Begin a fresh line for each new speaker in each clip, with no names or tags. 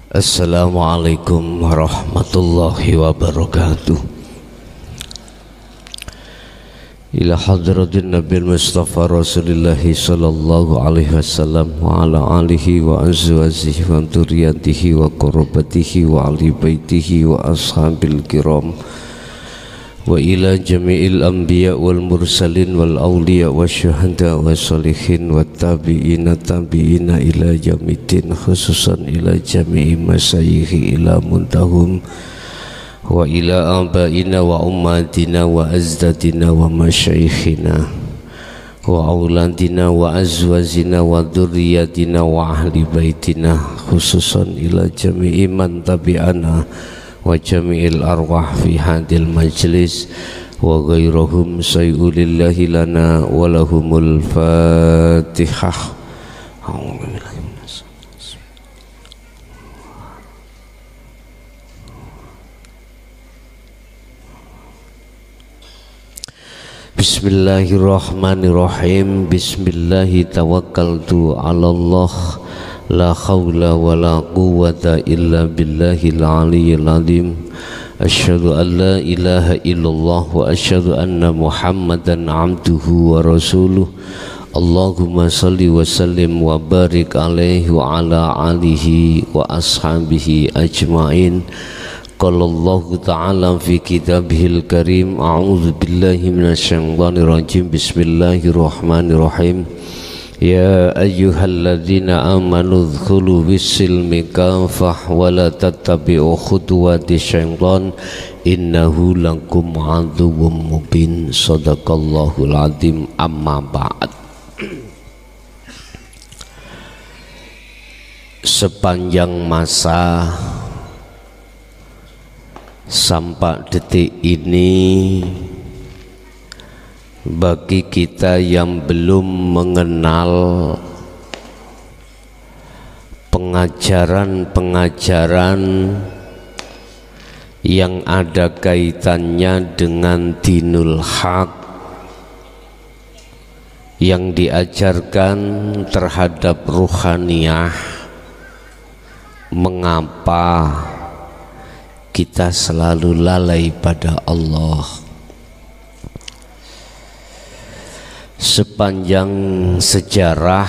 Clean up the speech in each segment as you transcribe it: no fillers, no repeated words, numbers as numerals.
Assalamualaikum warahmatullahi wabarakatuh. Ila hadratin Nabi Mustafa Rasulillahi sallallahu alaihi wasallam wa ala alihi wa azwajihi wa dzurriyyatihi wa qurrabatihi wa ali baitihi wa ashabil kiram wa ila jami'il anbiya wal mursalin wal awliya wa syuhada wa salihin wa tabi'ina ila yaumiddin, khususan ila jami'i masyayikhi ila muntahum wa ila abaina wa ummatina wa azdadina wa masyayikhina wa auladina wa azwajina wa dzurriyyatina wa ahli baitina, khususan ila jami'i man tabi'ana wa jami'il arwah fi hadil majlis wa ghairuhum sayyulillahi lana wa lahumul fatihah. Bismillahirrahmanirrahim. Bismillahi tawakkaltu ala Allah, la khawla wa la quwwata illa billahil aliyyil azim. Asyhadu an la ilaha illallah wa asyhadu anna Muhammadan abduhu wa rasuluh. Allahumma salli wa sallim wa barik alaihi wa ala alihi wa ashabihi ajma'in. Qala Allah ta'ala fi kitabihil karim, a'udzu billahi minasyaitonir rajim. Bismillahirrahmanirrahim. Ya ayyuhalladzina amanu dzkhulu bis-silmi kafah wa la tattabi'u khutuwati syaitan innahu lakum aduwwum mubin. Shadaqallahul azim. Amma ba'd. Sepanjang masa sampai detik ini, bagi kita yang belum mengenal pengajaran-pengajaran yang ada kaitannya dengan dinul haq yang diajarkan terhadap ruhaniyah, mengapa kita selalu lalai pada Allah? Sepanjang sejarah,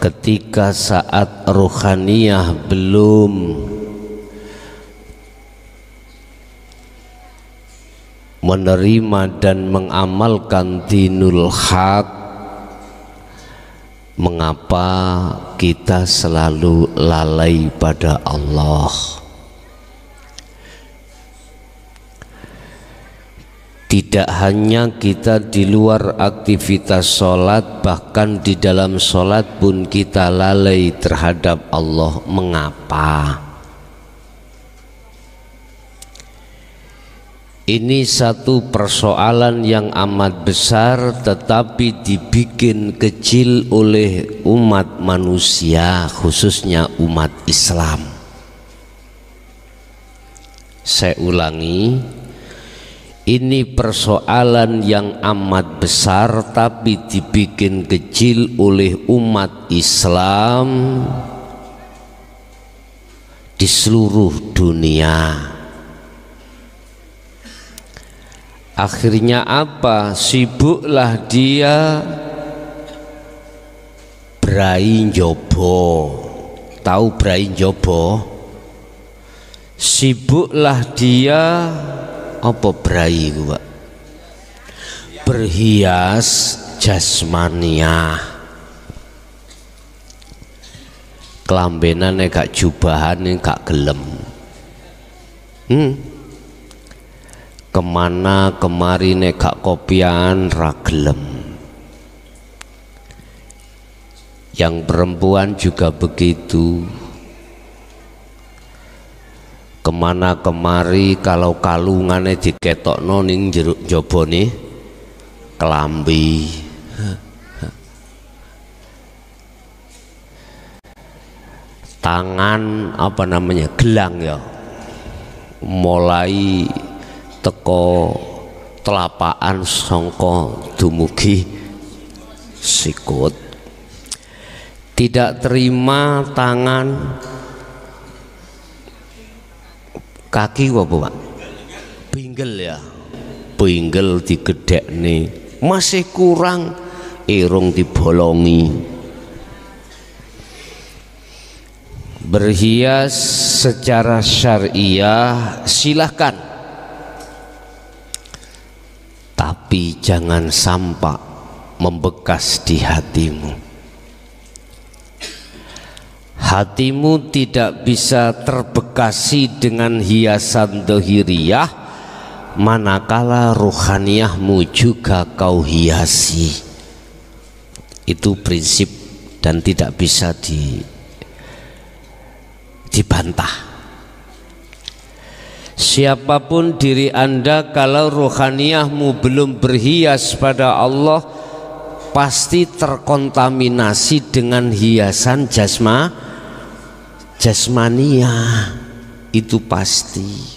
ketika saat ruhaniyah belum menerima dan mengamalkan dinul haq, mengapa kita selalu lalai pada Allah? Tidak hanya kita di luar aktivitas sholat, bahkan di dalam sholat pun kita lalai terhadap Allah. Mengapa? Ini satu persoalan yang amat besar, tetapi dibikin kecil oleh umat manusia, khususnya umat Islam. Saya ulangi, ini persoalan yang amat besar tapi dibikin kecil oleh umat Islam di seluruh dunia. Akhirnya apa? Sibuklah dia brai njobo. Tahu brai njobo? Sibuklah dia apa brai gua? Berhias jasmaniah. Kelambenane gak jubahane gak gelem. Kemana kemari nek gak kopian ra gelem. Yang perempuan juga begitu. Kemana kemari kalau kalungane diketokno ning jeruk jabone kelambi. Tangan apa namanya, gelang ya, mulai teko telapakan songko dumugi sikut. Tidak terima tangan Kaki apa Pak? Pinggel ya. Pinggel digedhekne. Masih kurang irung dibolongi. Berhias secara syariah silahkan, tapi jangan sampai membekas di hatimu. Hatimu tidak bisa terbekasi dengan hiasan dohiriyah, manakala ruhaniyahmu juga kau hiasi. Itu prinsip dan tidak bisa dibantah. Siapapun diri Anda, kalau ruhaniyahmu belum berhias pada Allah, pasti terkontaminasi dengan hiasan jasmania, itu pasti.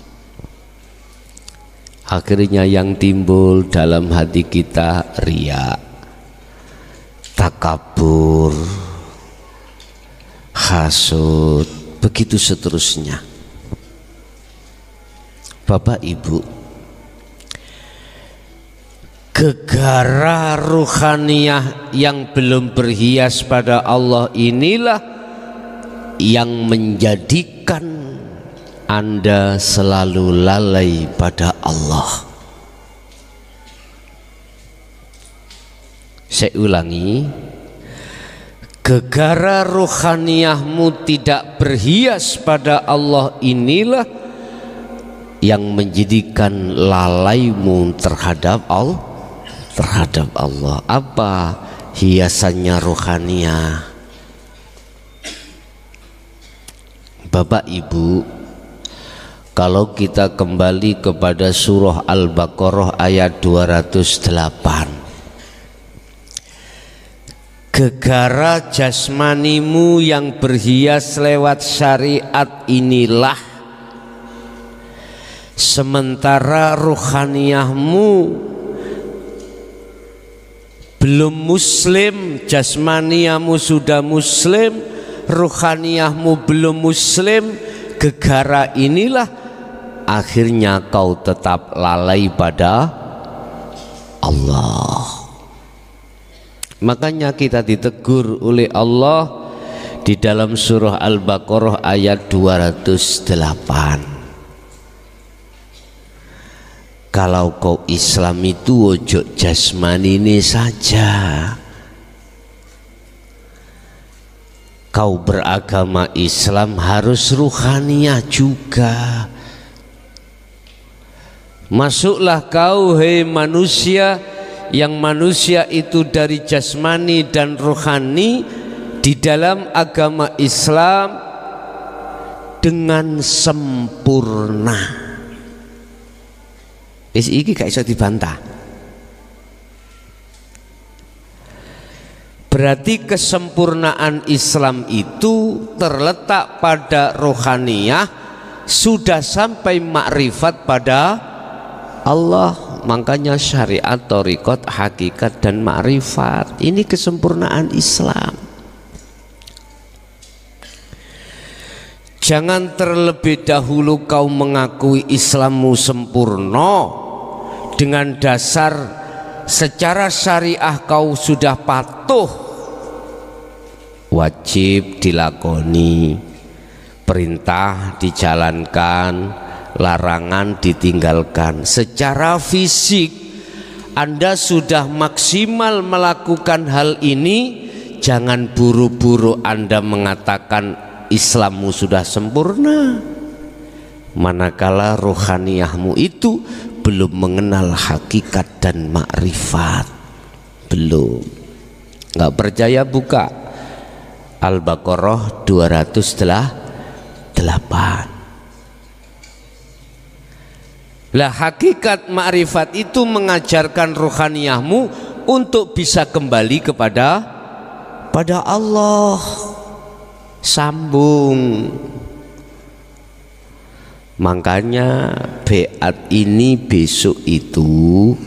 Akhirnya yang timbul dalam hati kita riya, takabur, hasud, begitu seterusnya. Bapak Ibu, gegara ruhaniyah yang belum berhias pada Allah inilah yang menjadikan Anda selalu lalai pada Allah. Saya ulangi, gegara ruhaniyahmu tidak berhias pada Allah inilah yang menjadikan lalaimu terhadap Allah. Apa hiasannya ruhaniyah? Bapak Ibu, kalau kita kembali kepada surah Al-Baqarah ayat 208, gegara jasmanimu yang berhias lewat syariat inilah, sementara ruhaniyahmu belum muslim. Jasmaniyamu sudah muslim, ruhaniyahmu belum muslim. Gegara inilah akhirnya kau tetap lalai pada Allah. Makanya kita ditegur oleh Allah di dalam surah Al-Baqarah ayat 208. Kalau kau Islam itu ojo jasmani ini saja. Kau beragama Islam harus ruhaniyah juga. Masuklah kau, hei manusia, yang manusia itu dari jasmani dan ruhani, di dalam agama Islam dengan sempurna. Iki gak bisa dibantah. Berarti kesempurnaan Islam itu terletak pada rohaniyah, sudah sampai makrifat pada Allah. Makanya syariat, thariqat, hakikat dan makrifat, ini kesempurnaan Islam. Jangan terlebih dahulu kau mengakui Islammu sempurna dengan dasar secara syariah kau sudah patuh, wajib dilakoni, perintah dijalankan, larangan ditinggalkan. Secara fisik Anda sudah maksimal melakukan hal ini, jangan buru-buru Anda mengatakan Islammu sudah sempurna, manakala rohaniyahmu itu belum mengenal hakikat dan makrifat. Belum. Nggak percaya, buka Al-Baqarah 208. Lah, hakikat makrifat itu mengajarkan rohaniyahmu untuk bisa kembali kepada Allah. Sambung. Makanya beat ini besok itu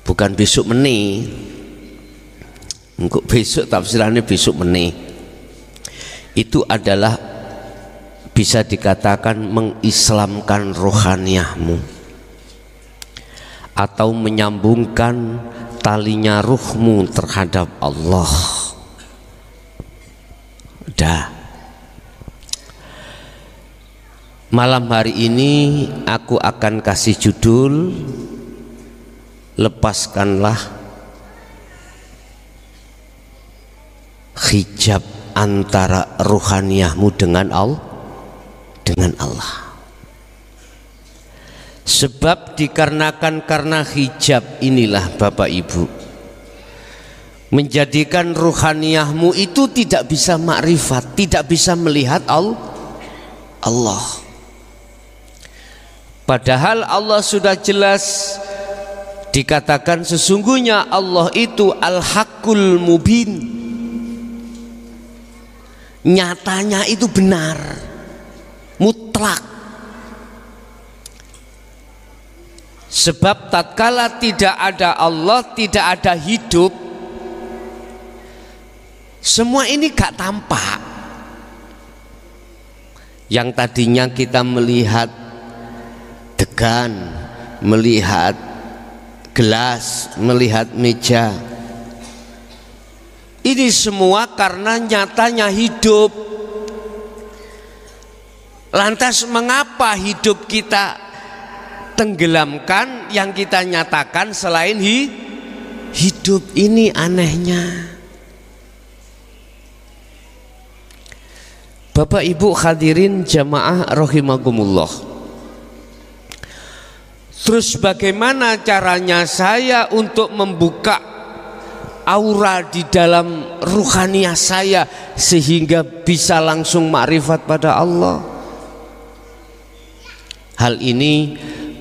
bukan besok meneh. Engkau besok tafsirannya besok meneh. Itu adalah bisa dikatakan mengislamkan rohaniyahmu atau menyambungkan talinya ruhmu terhadap Allah. Dah. Malam hari ini aku akan kasih judul lepaskanlah hijab antara ruhaniyahmu dengan Allah. Sebab dikarenakan karena hijab inilah Bapak Ibu menjadikan ruhaniyahmu itu tidak bisa makrifat, tidak bisa melihat Allah. Padahal Allah sudah jelas dikatakan sesungguhnya Allah itu Al-Haqqul Mubin. Nyatanya itu benar, mutlak. Sebab tatkala tidak ada Allah, tidak ada hidup, semua ini gak tampak. Yang tadinya kita melihat degan, melihat gelas, melihat meja, ini semua karena nyatanya hidup. Lantas mengapa hidup kita tenggelamkan yang kita nyatakan selain hidup? Ini anehnya. Bapak Ibu hadirin jamaah rahimakumullah. Terus bagaimana caranya saya untuk membuka aura di dalam ruhaniyah saya sehingga bisa langsung makrifat pada Allah? Hal ini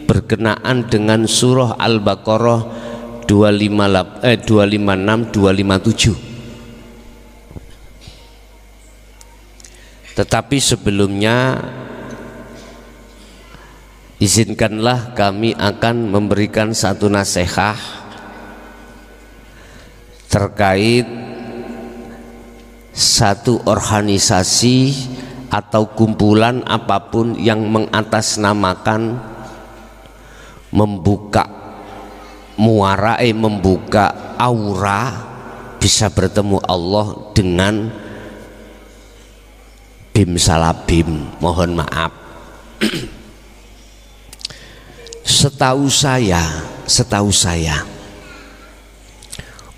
berkenaan dengan surah Al-Baqarah 256 257. Tetapi sebelumnya izinkanlah kami akan memberikan satu nasihat terkait satu organisasi atau kumpulan apapun yang mengatasnamakan membuka membuka aura bisa bertemu Allah dengan bim salabim. Mohon maaf. Setahu saya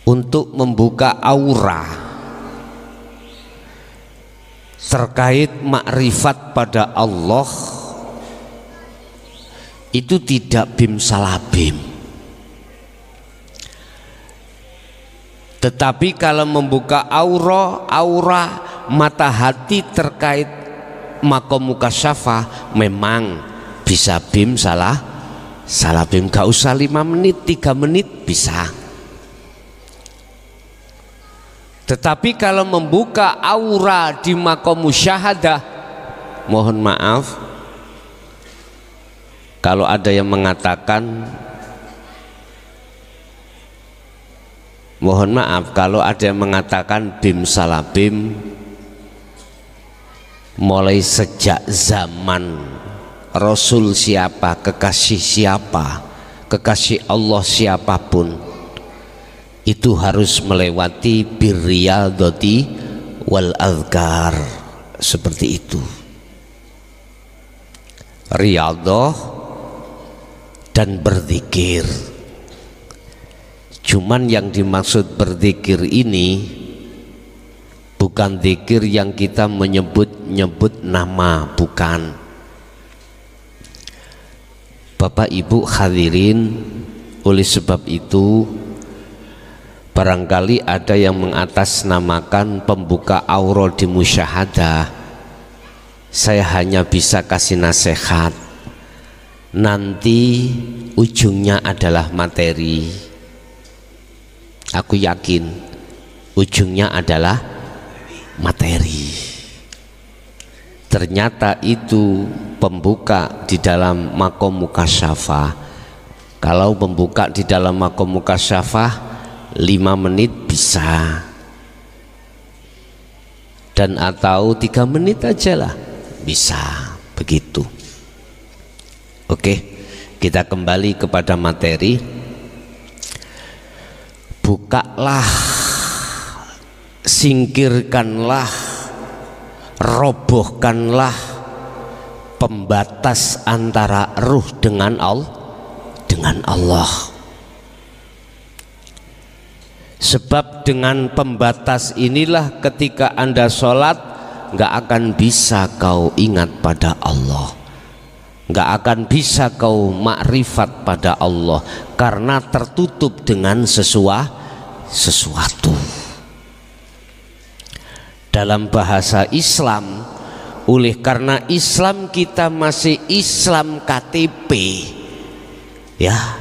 untuk membuka aura terkait makrifat pada Allah itu tidak bim salabim. Tetapi kalau membuka aura mata hati terkait maqam mukasyafah memang bisa bim salabim, gak usah 5 menit 3 menit bisa. Tetapi kalau membuka aura di maqam musyahadah, mohon maaf kalau ada yang mengatakan, bim salabim mulai sejak zaman Rasul siapa, kekasih siapa, kekasih Allah siapapun, itu harus melewati birriyadati wal azkar. Seperti itu, riyadhah dan berzikir. Cuman yang dimaksud berzikir ini bukan zikir yang kita menyebut-nyebut nama, bukan. Bapak Ibu hadirin, oleh sebab itu barangkali ada yang mengatasnamakan pembuka aura di musyahadah. Saya hanya bisa kasih nasihat, nanti ujungnya adalah materi. Aku yakin ujungnya adalah materi. Ternyata itu pembuka di dalam maqam mukasyafah. Kalau pembuka di dalam maqam mukasyafah 5 menit bisa, dan atau 3 menit aja lah, bisa begitu. Oke, kita kembali kepada materi. Bukalah, singkirkanlah, robohkanlah pembatas antara ruh dengan Allah. Sebab dengan pembatas inilah ketika Anda sholat nggak akan bisa kau ingat pada Allah, nggak akan bisa kau makrifat pada Allah, karena tertutup dengan sesuatu. Dalam bahasa Islam, oleh karena Islam kita masih Islam KTP, ya,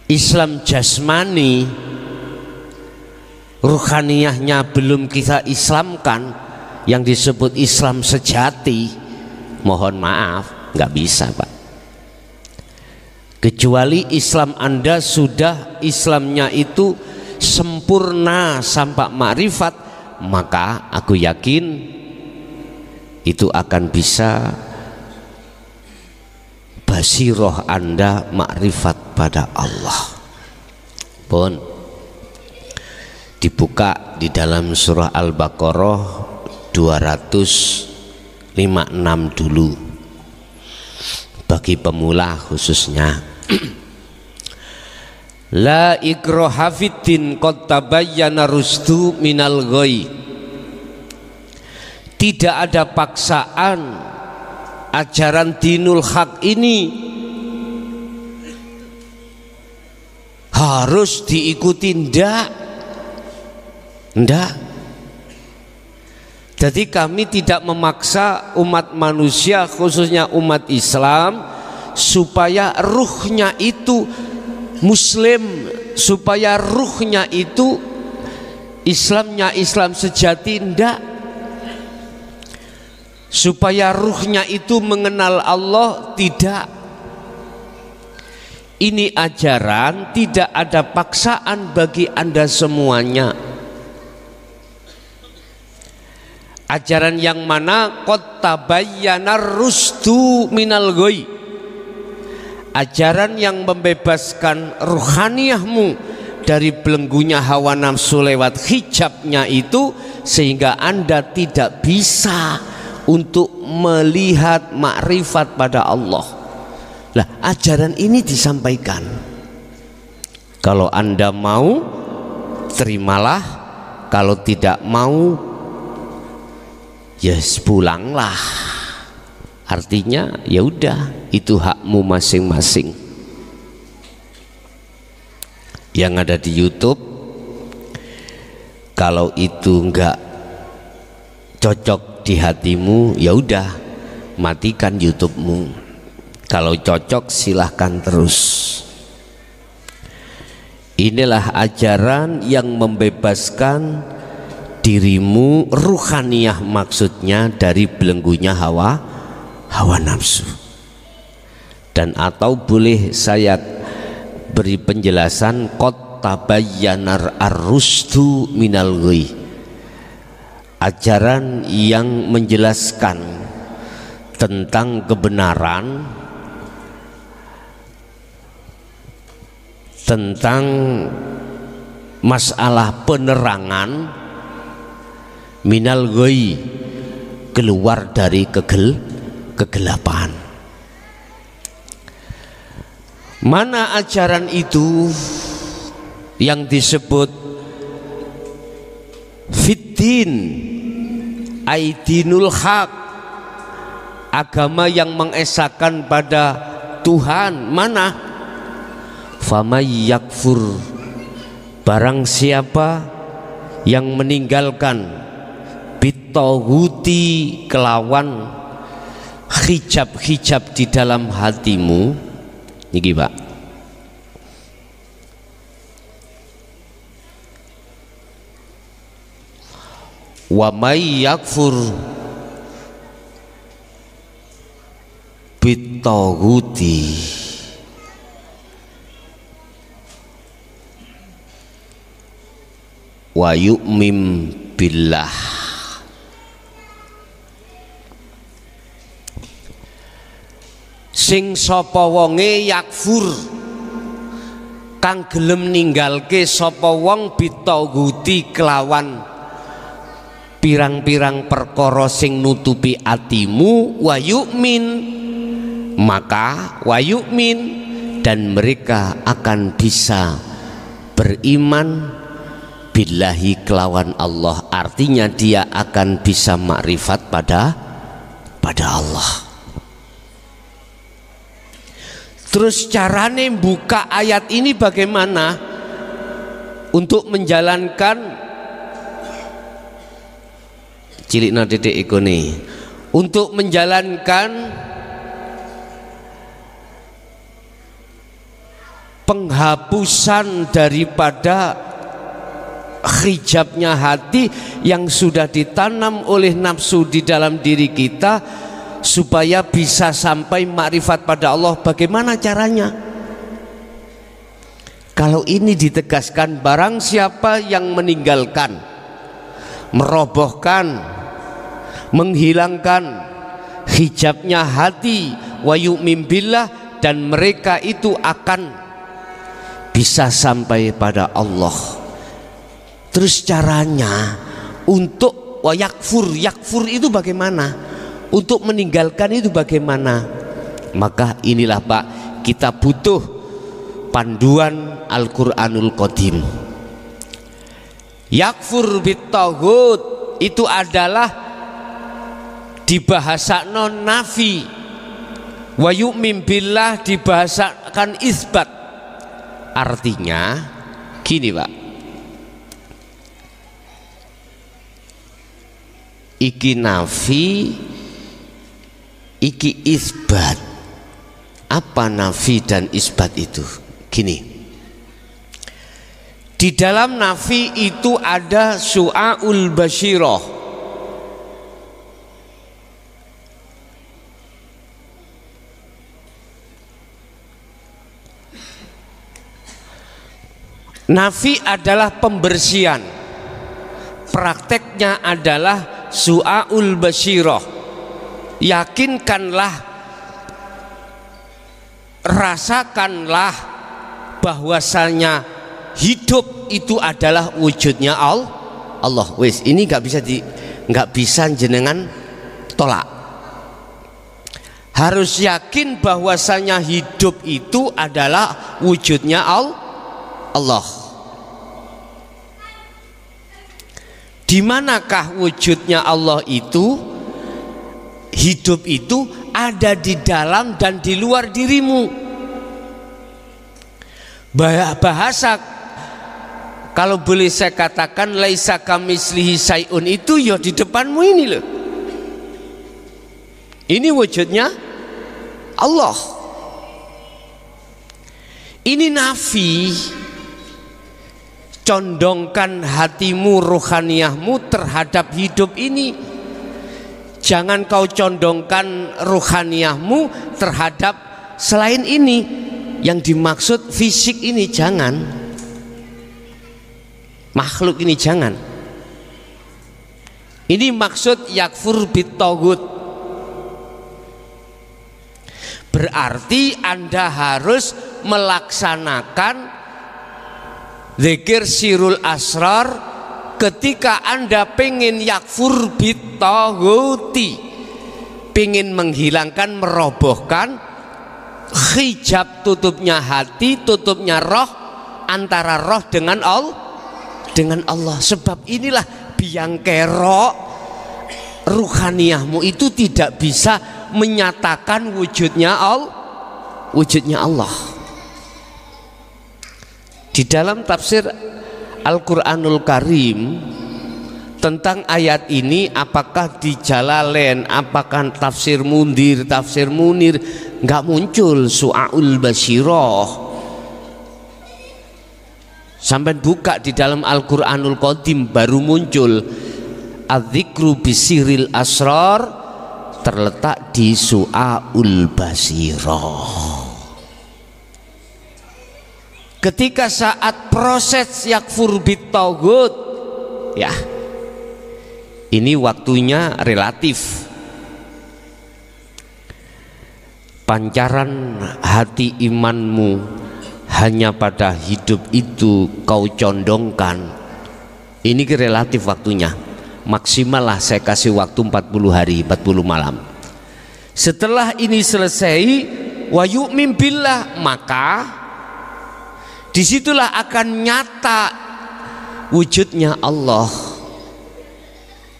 Islam jasmani, ruhaniyahnya belum kita Islamkan, yang disebut Islam sejati, mohon maaf, nggak bisa Pak. Kecuali Islam Anda sudah Islamnya itu sempurna sampai makrifat, maka aku yakin itu akan bisa basiroh Anda makrifat pada Allah. Pun dibuka di dalam surah Al-Baqarah 256 dulu, bagi pemula khususnya. La ikraha fiddin qad tabayyana rusdu minal ghayy. Tidak ada paksaan. Ajaran dinul haq ini harus diikuti, ndak. Jadi kami tidak memaksa umat manusia, khususnya umat Islam, supaya ruhnya itu Muslim, supaya ruhnya itu Islamnya Islam sejati, ndak. Supaya ruhnya itu mengenal Allah, tidak. Ini ajaran, tidak ada paksaan bagi Anda semuanya. Ajaran yang mana? Qad tabayyana rusdu minal ghayy. Ajaran yang membebaskan ruhaniyahmu dari belenggunya hawa nafsu lewat hijabnya itu, sehingga Anda tidak bisa untuk melihat makrifat pada Allah. Lah, ajaran ini disampaikan. Kalau Anda mau, terimalah. Kalau tidak mau, ya pulanglah. Artinya ya udah, itu hakmu masing-masing. Yang ada di YouTube, kalau itu enggak cocok di hatimu, ya udah, matikan YouTube-mu. Kalau cocok silahkan terus. Inilah ajaran yang membebaskan dirimu, ruhaniyah maksudnya, dari belenggunya hawa nafsu. Dan atau boleh saya beri penjelasan, qad tabayyana ar-rusdu minal ghayy. Ajaran yang menjelaskan tentang kebenaran, tentang masalah penerangan, minal ghayy, keluar dari kegelapan. Mana ajaran itu yang disebut fiddin, aidinul haq, agama yang mengesahkan pada Tuhan? Mana? Famay yakfur, barang siapa yang meninggalkan bitawuti, kelawan hijab-hijab di dalam hatimu, niki Pak, wa may yakfur bitawuti wa yu'min billah. sing sapa wonge yakfur kang gelem ninggalke sapa wong bitauguti kelawan pirang-pirang perkara sing nutupi atimu wa yu'min, maka wa yu'min, dan mereka akan bisa beriman billahi kelawan Allah, artinya dia akan bisa makrifat pada Allah. Terus carane buka ayat ini bagaimana untuk menjalankan cilik na titik ikone, untuk menjalankan penghapusan daripada hijabnya hati yang sudah ditanam oleh nafsu di dalam diri kita supaya bisa sampai makrifat pada Allah. Bagaimana caranya? Kalau ini ditegaskan, barang siapa yang meninggalkan, merobohkan, menghilangkan hijabnya hati wa yu'min billah, dan mereka itu akan bisa sampai pada Allah. Terus caranya untuk wa yakfur, yakfur itu bagaimana? Untuk meninggalkan itu bagaimana? Maka inilah Pak, kita butuh panduan Al-Qur'anul Qadim. Yakfur bitaghut itu adalah dibahasakan nafi, wa yu'min billah dibahasakan isbat. Artinya gini Pak, iki nafi, iki isbat. Apa nafi dan isbat itu? Gini, di dalam nafi itu ada su'aul basyirah. Nafi adalah pembersihan, prakteknya adalah su'aul basyirah. Yakinkanlah, rasakanlah bahwasanya hidup itu adalah wujudnya Allah. Wis, ini nggak bisa jenengan tolak. Harus yakin bahwasanya hidup itu adalah wujudnya Allah. Di manakah wujudnya Allah itu? Hidup itu ada di dalam dan di luar dirimu. Bahasa kalau boleh saya katakan laisa kamitslihi syai'un itu ya di depanmu ini loh. Ini wujudnya Allah. Ini nafi. Condongkan hatimu, rohaniyahmu terhadap hidup ini. Jangan kau condongkan rohaniyahmu terhadap selain ini. Yang dimaksud fisik ini jangan, makhluk ini jangan. Ini maksud yakfur bitaghut. Berarti Anda harus melaksanakan zikir sirul asrar ketika Anda pengen yakfur bitaghuti, pengen menghilangkan, merobohkan hijab tutupnya hati, tutupnya roh, antara roh dengan Allah. Sebab inilah biang kerok ruhaniyahmu itu tidak bisa menyatakan wujudnya Allah. Di dalam tafsir Al-Qur'anul Karim tentang ayat ini, apakah di Jalalain, apakah tafsir Mundir, tafsir Munir, nggak muncul su'aul basyirah. Sampai buka di dalam Al-Qur'anul Qadim baru muncul adzikru bisiril asrar, terletak di su'aul basyirah. Ketika saat proses yakfur bitaghut, ya ini waktunya relatif. pancaran hati imanmu hanya pada hidup itu kau condongkan, ini relatif waktunya, maksimal lah saya kasih waktu 40 hari 40 malam. Setelah ini selesai, wa yu'min billah, maka disitulah akan nyata wujudnya Allah.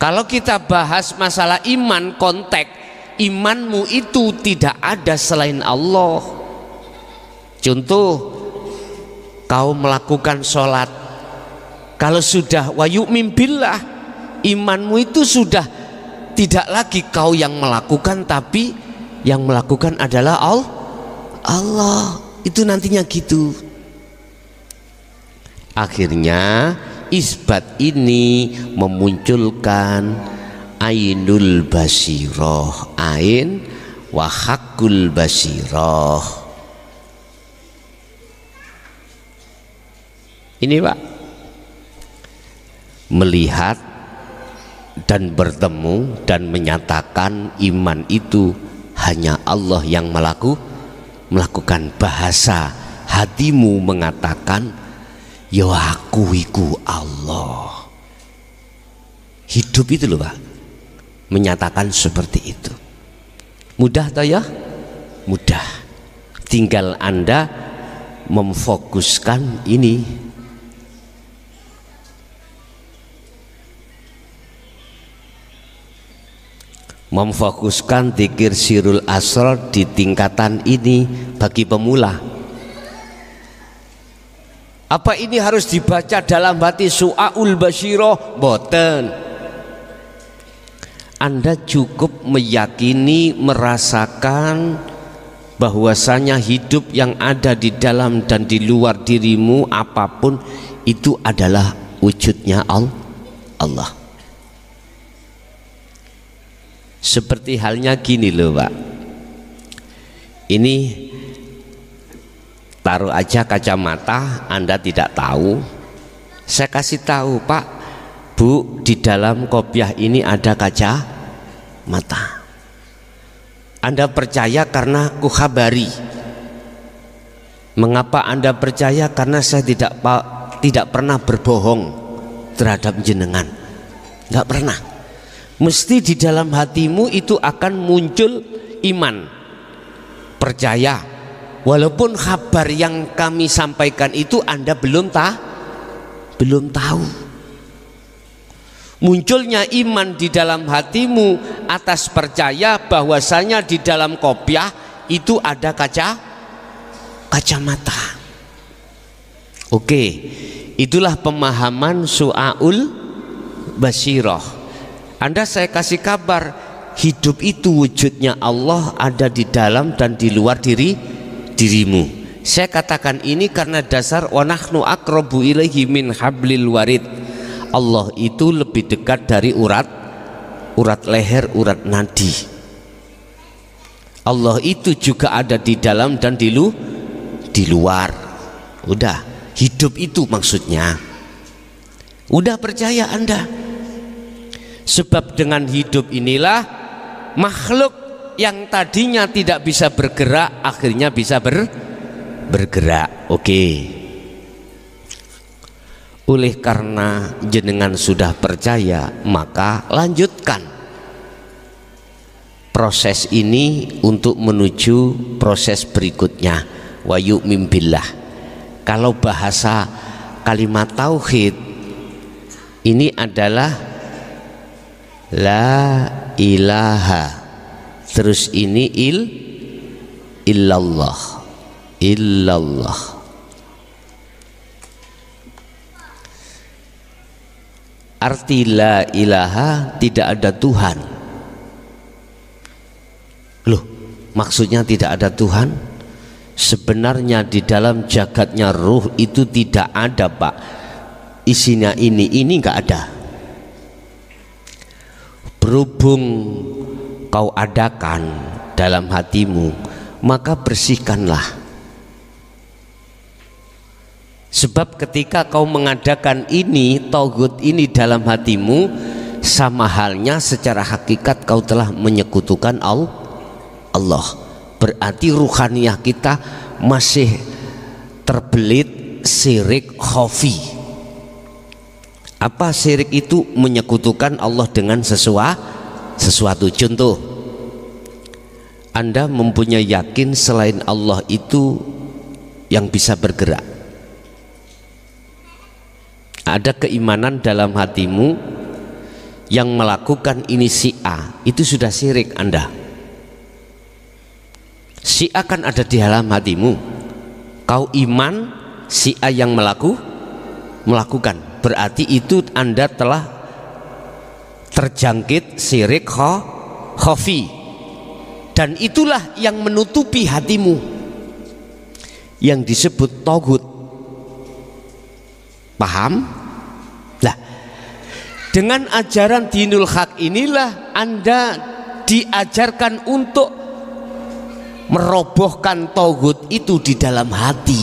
Kalau kita bahas masalah iman, konteks imanmu itu tidak ada selain Allah. Contoh, kau melakukan sholat, kalau sudah wa yu'min billah, imanmu itu sudah tidak lagi kau yang melakukan, tapi yang melakukan adalah Allah. Itu nantinya gitu. Akhirnya isbat ini memunculkan ainul basiroh, ain wa haqqul basiroh. Ini Pak, melihat dan bertemu dan menyatakan iman itu hanya Allah yang melakukan. Bahasa hatimu mengatakan ya aku iku Allah. Hidup itu loh Pak, menyatakan seperti itu. Mudah toh ya? Mudah. Tinggal Anda memfokuskan ini. Memfokuskan dzikir sirul asrar di tingkatan ini bagi pemula. Apa ini harus dibaca dalam hati su'aul basyiroh? Boten. Anda cukup meyakini, merasakan bahwasanya hidup yang ada di dalam dan di luar dirimu apapun itu adalah wujudnya Allah. Seperti halnya gini loh Pak, ini taruh aja kacamata, Anda tidak tahu, saya kasih tahu Pak, Bu, di dalam kopiah ini ada kacamata. Anda percaya karena kuhabari. Mengapa Anda percaya? Karena saya tidak pernah berbohong terhadap jenengan, nggak pernah. Mesti di dalam hatimu itu akan muncul iman, percaya, walaupun kabar yang kami sampaikan itu Anda belum tahu. Munculnya iman di dalam hatimu atas percaya bahwasanya di dalam kopiah itu ada kacamata. Oke, itulah pemahaman su'aul basyiroh. Anda saya kasih kabar, hidup itu wujudnya Allah ada di dalam dan di luar dirimu. Saya katakan ini karena dasar wa nahnu aqrabu ilaihi min hablil warid. Allah itu lebih dekat dari urat leher, urat nadi. Allah itu juga ada di dalam dan di luar. Udah, hidup itu maksudnya. Udah percaya Anda? Sebab dengan hidup inilah makhluk yang tadinya tidak bisa bergerak akhirnya bisa bergerak. Oke. Oleh karena jenengan sudah percaya, maka lanjutkan proses ini untuk menuju proses berikutnya, wa yu'min billah. Kalau bahasa kalimat tauhid ini adalah la ilaha, terus ini illallah. Arti la ilaha tidak ada Tuhan. Loh, maksudnya tidak ada Tuhan? Sebenarnya di dalam jagatnya ruh itu tidak ada Pak. Isinya ini nggak ada. Berhubung kau adakan dalam hatimu, maka bersihkanlah. Sebab ketika kau mengadakan ini, tauhid ini dalam hatimu, sama halnya secara hakikat kau telah menyekutukan Allah. berarti ruhaniyah kita masih terbelit syirik khafi. Apa syirik itu? Menyekutukan Allah dengan sesuatu. Contoh, Anda mempunyai yakin selain Allah itu yang bisa bergerak. Ada keimanan dalam hatimu yang melakukan ini si A, itu sudah syirik Anda. Si A kan ada di dalam hatimu, kau iman si A yang melakukan, berarti itu Anda telah terjangkit syirik khafi, dan itulah yang menutupi hatimu yang disebut tauhid. Paham? Nah, dengan ajaran dinul haq inilah Anda diajarkan untuk merobohkan tauhid itu di dalam hati.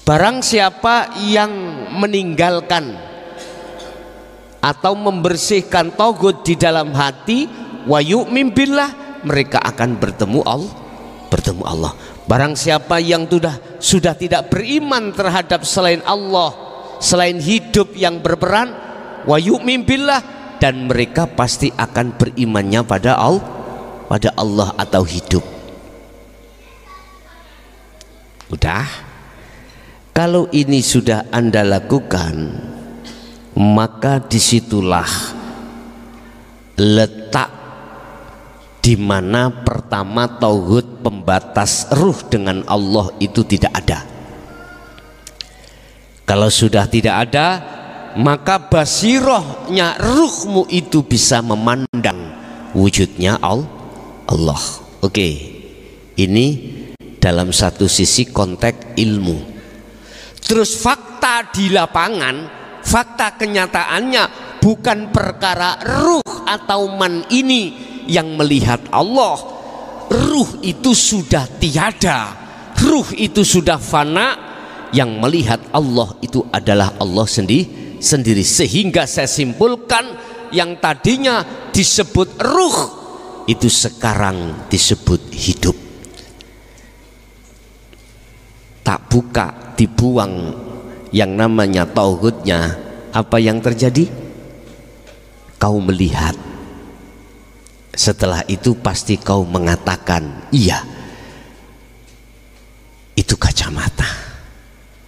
Barang siapa yang meninggalkan atau membersihkan tauhid di dalam hati, wa yu'min billah, mereka akan bertemu Allah. Barang siapa yang sudah tidak beriman terhadap selain Allah, selain hidup yang berperan, wa yu'min billah, dan mereka pasti akan berimannya pada Allah atau hidup. Udah, kalau ini sudah Anda lakukan, maka disitulah letak di mana pertama tauhid pembatas ruh dengan Allah itu tidak ada. Kalau sudah tidak ada, maka basirohnya ruhmu itu bisa memandang wujudnya Allah. Oke, ini dalam satu sisi konteks ilmu. Terus fakta di lapangan, fakta kenyataannya bukan perkara ruh atau man ini yang melihat Allah. Ruh itu sudah tiada, ruh itu sudah fana. Yang melihat Allah itu adalah Allah sendiri. Sehingga saya simpulkan, yang tadinya disebut ruh itu sekarang disebut hidup. Tak buka, dibuang yang namanya tauhidnya, apa yang terjadi? Kau melihat. Setelah itu pasti kau mengatakan, iya, itu kacamata.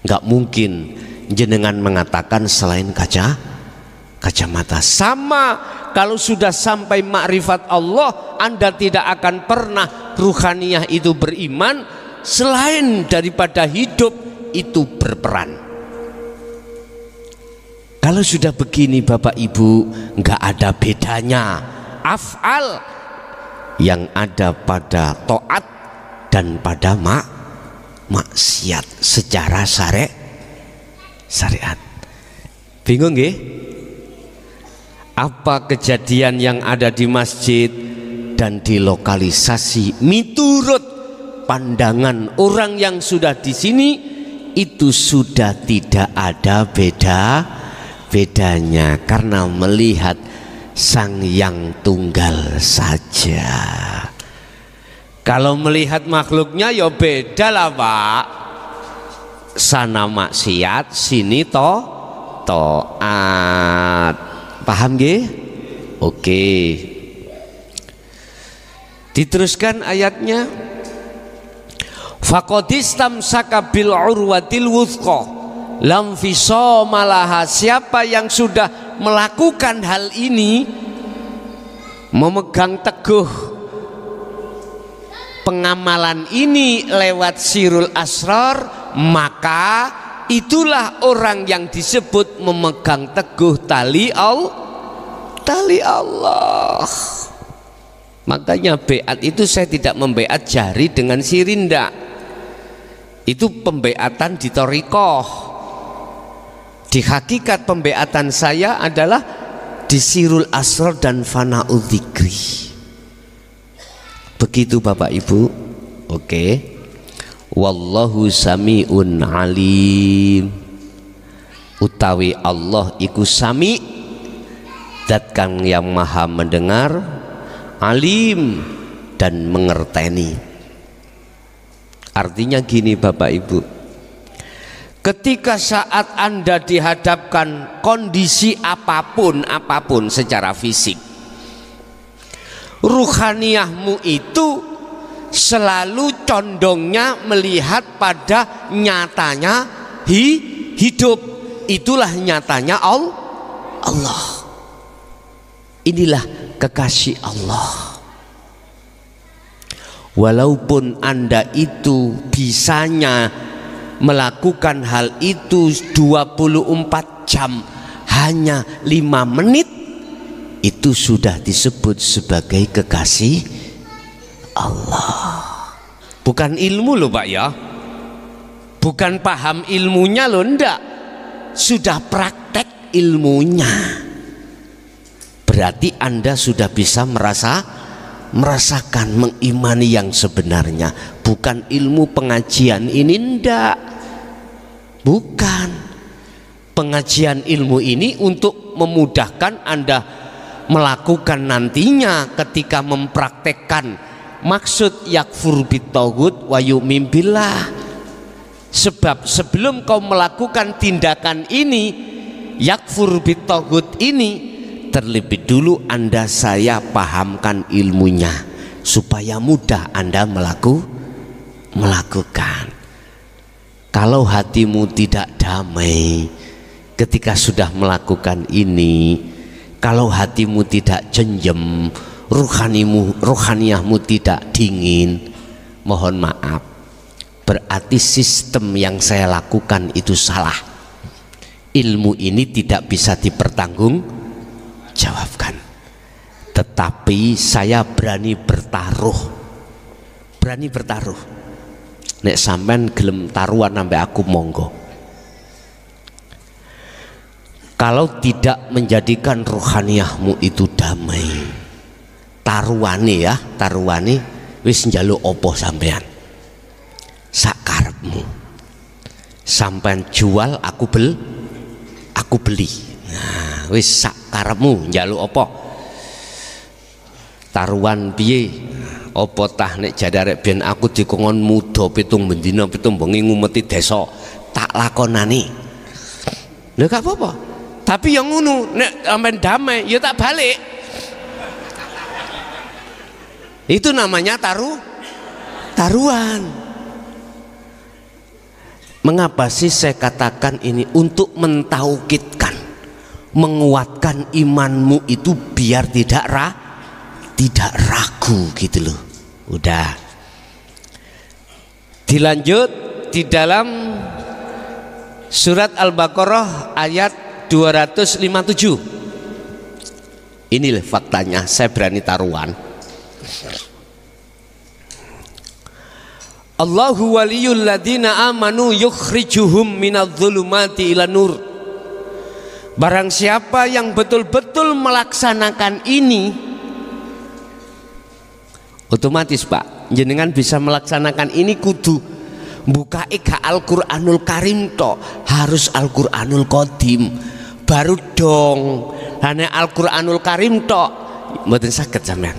Nggak mungkin jenengan mengatakan selain kacamata. Sama kalau sudah sampai makrifat Allah, Anda tidak akan pernah ruhaniyah itu beriman selain daripada hidup itu berperan. Kalau sudah begini Bapak Ibu, nggak ada bedanya af'al yang ada pada taat dan pada maksiat secara syariat. Bingung nggih? Apa kejadian yang ada di masjid dan di lokalisasi miturut pandangan orang yang sudah di sini itu sudah tidak ada bedanya karena melihat Sang Yang Tunggal saja. Kalau melihat makhluknya ya beda lah Pak. Sana maksiat, sini taat. Paham nggih? Oke. Diteruskan ayatnya. Faqadistamsaka bil urwatil wuthqa lam fisama laha. Siapa yang sudah melakukan hal ini, memegang teguh pengamalan ini lewat sirul asrar, maka itulah orang yang disebut memegang teguh tali Allah. Makanya beat itu saya tidak membeat jari dengan sirinda. Itu pembeatan di thariqah. Di hakikat pembeatan saya adalah di sirul asrar dan fana'ul dzikri. Begitu Bapak Ibu. Oke. Wallahu sami'un alim. Utawi Allah iku sami, zat kang yang maha mendengar, alim dan mengerteni. Artinya gini Bapak Ibu, ketika saat Anda dihadapkan kondisi apapun secara fisik, ruhaniyahmu itu selalu condongnya melihat pada nyatanya hidup. Itulah nyatanya Allah. Inilah kekasih Allah. Walaupun Anda itu bisanya melakukan hal itu 24 jam hanya 5 menit, itu sudah disebut sebagai kekasih Allah. Bukan ilmu loh Pak ya, bukan paham ilmunya loh, ndak, sudah praktek ilmunya. Berarti Anda sudah bisa merasakan, mengimani yang sebenarnya. Bukan ilmu pengajian ini, ndak, bukan. Pengajian ilmu ini untuk memudahkan Anda melakukan nantinya ketika mempraktekkan maksud yakfur bitaghut wa yu'min billah. Sebab sebelum kau melakukan tindakan ini, yakfur bitaghut ini, terlebih dulu saya pahamkan ilmunya supaya mudah Anda melakukan. Kalau hatimu tidak damai ketika sudah melakukan ini, kalau hatimu tidak jenjem, ruhaniyahmu tidak dingin, mohon maaf, berarti sistem yang saya lakukan itu salah. Ilmu ini tidak bisa dipertanggungjawabkan. Tetapi saya berani bertaruh. Nek sampean gelem taruhan sampai aku, monggo. Kalau tidak menjadikan rohaniyahmu itu damai, taruhane wis njaluk opo sampean, sakarepmu. Sampean jual, aku beli. Nah, wis sakarepmu, njaluk opo? Taruhan piye? Opo tah nek jadarek ben aku dikongkon muda 7 bendina 7 bengi ngumeti desa, tak lakonani. Lha gak apa-apa. Tapi yang ngono nek sampean damai ya tak balik. Itu namanya taruhan. Mengapa sih saya katakan ini? Untuk mentaukidkan, menguatkan imanmu itu biar tidak ragu gitu loh. Udah. Dilanjut di dalam surat Al-Baqarah ayat 257. Inilah faktanya, saya berani taruhan. Allahu waliyul ladina amanu yukhrijuhum minadh-dhulumati ila nur. Barang siapa yang betul-betul melaksanakan ini, otomatis Pak, jenengan bisa melaksanakan ini kudu buka ika Al-Quranul Karim tok, harus Al-Quranul Qadim baru dong. Hanya Al-Quranul Karim tok mboten saged sampean.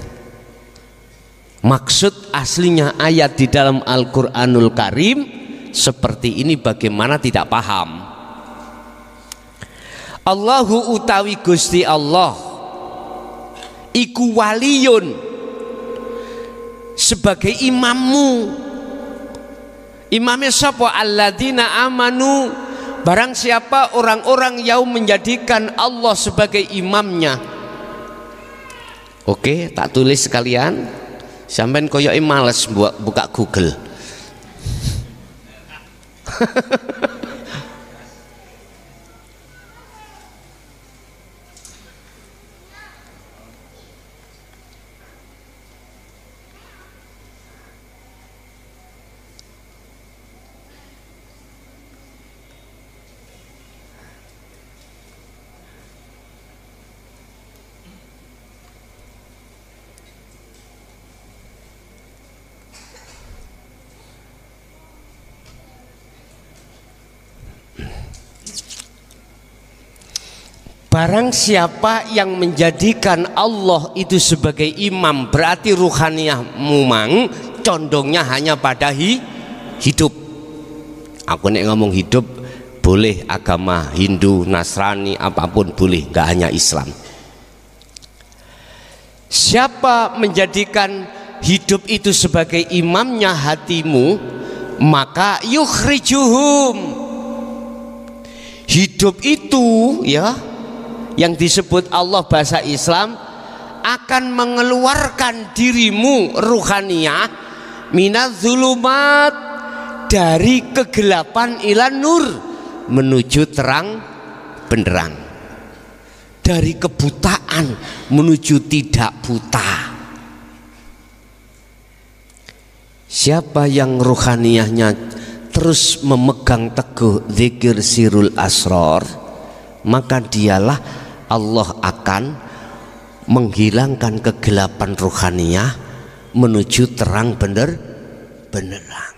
Maksud aslinya ayat di dalam Al-Quranul Karim seperti ini, bagaimana tidak paham? Allahu utawi Gusti Allah iku waliyun, sebagai imammu. Imamnya siapa? Alladzina amanu, barang siapa orang-orang yang menjadikan Allah sebagai imamnya. Oke, tak tulis sekalian. Sampean koyoke males buka Google. Barang siapa yang menjadikan Allah itu sebagai imam, berarti ruhaniyah mumang condongnya hanya pada hidup. Aku nek ngomong hidup boleh agama Hindu, Nasrani, apapun boleh, nggak hanya Islam. Siapa menjadikan hidup itu sebagai imamnya hatimu, maka yukhrijuhum. Hidup itu ya, yang disebut Allah bahasa Islam, akan mengeluarkan dirimu ruhaniyah minadz-dzulumat, dari kegelapan ilan nur menuju terang benderang, dari kebutaan menuju tidak buta. Siapa yang ruhaniyahnya terus memegang teguh zikir sirul asrar, maka dialah Allah akan menghilangkan kegelapan ruhaniyah menuju terang benderang.